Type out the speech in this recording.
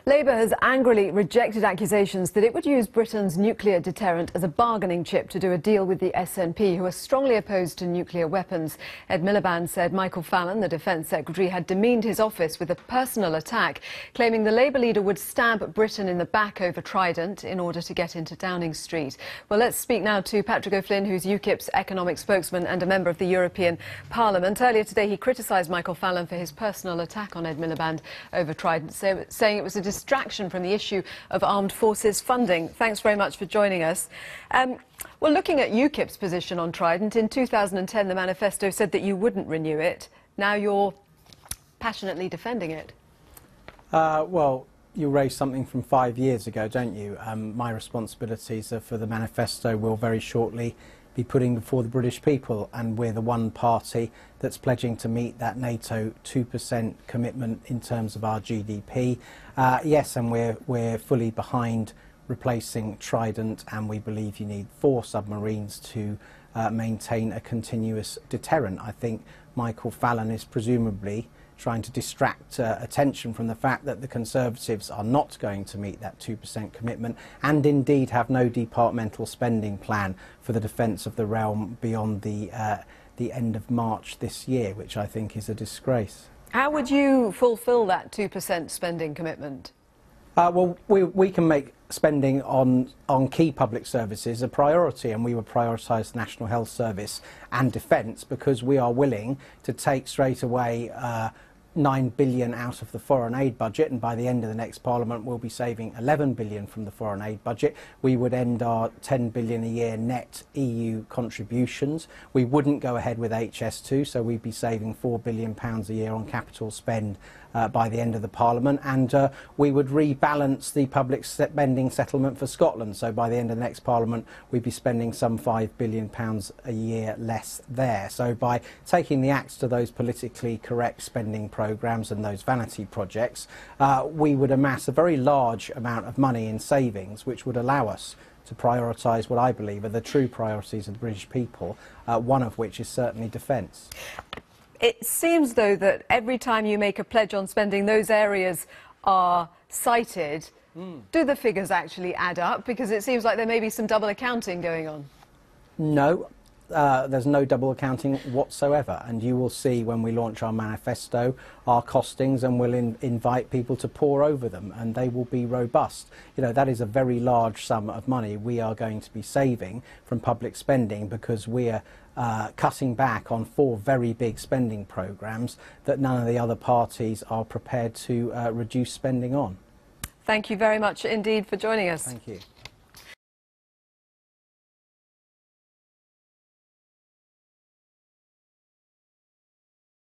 Labour has angrily rejected accusations that it would use Britain's nuclear deterrent as a bargaining chip to do a deal with the SNP, who are strongly opposed to nuclear weapons. Ed Miliband said Michael Fallon, the Defence Secretary, had demeaned his office with a personal attack, claiming the Labour leader would stab Britain in the back over Trident in order to get into Downing Street. Well, let's speak now to Patrick O'Flynn, who's UKIP's economic spokesman and a member of the European Parliament. Earlier today, he criticised Michael Fallon for his personal attack on Ed Miliband over Trident, saying it was a distraction from the issue of armed forces funding. Thanks very much for joining us. Well, looking at UKIP's position on Trident, in 2010 the manifesto said that you wouldn't renew it. Now you're passionately defending it. Well, you raised something from 5 years ago, don't you? My responsibilities for the manifesto will very shortly be putting before the British people, and we're the one party that's pledging to meet that NATO 2% commitment in terms of our GDP. Yes, and we're fully behind replacing Trident, and we believe you need 4 submarines to maintain a continuous deterrent. I think Michael Fallon is presumably trying to distract attention from the fact that the Conservatives are not going to meet that 2% commitment, and indeed have no departmental spending plan for the defence of the realm beyond the end of March this year, which I think is a disgrace. How would you fulfil that 2% spending commitment? Well, we can make spending on key public services a priority, and we would prioritise the National Health Service and defence, because we are willing to take straight away 9 billion out of the foreign aid budget, and by the end of the next Parliament we'll be saving 11 billion from the foreign aid budget. We would end our 10 billion a year net EU contributions. We wouldn't go ahead with HS2, so we'd be saving £4 billion a year on capital spend by the end of the Parliament, and we would rebalance the public spending settlement for Scotland, so by the end of the next Parliament we'd be spending some £5 billion a year less there. So by taking the axe to those politically correct spending programmes and those vanity projects, we would amass a very large amount of money in savings, which would allow us to prioritise what I believe are the true priorities of the British people, one of which is certainly defence. It seems, though, that every time you make a pledge on spending, those areas are cited. Do the figures actually add up? Because it seems like there may be some double accounting going on. No. There's no double accounting whatsoever, and you will see when we launch our manifesto our costings, and we'll invite people to pore over them, and they will be robust. You know, that is a very large sum of money we are going to be saving from public spending, because we're cutting back on 4 very big spending programmes that none of the other parties are prepared to reduce spending on. Thank you very much indeed for joining us. Thank you.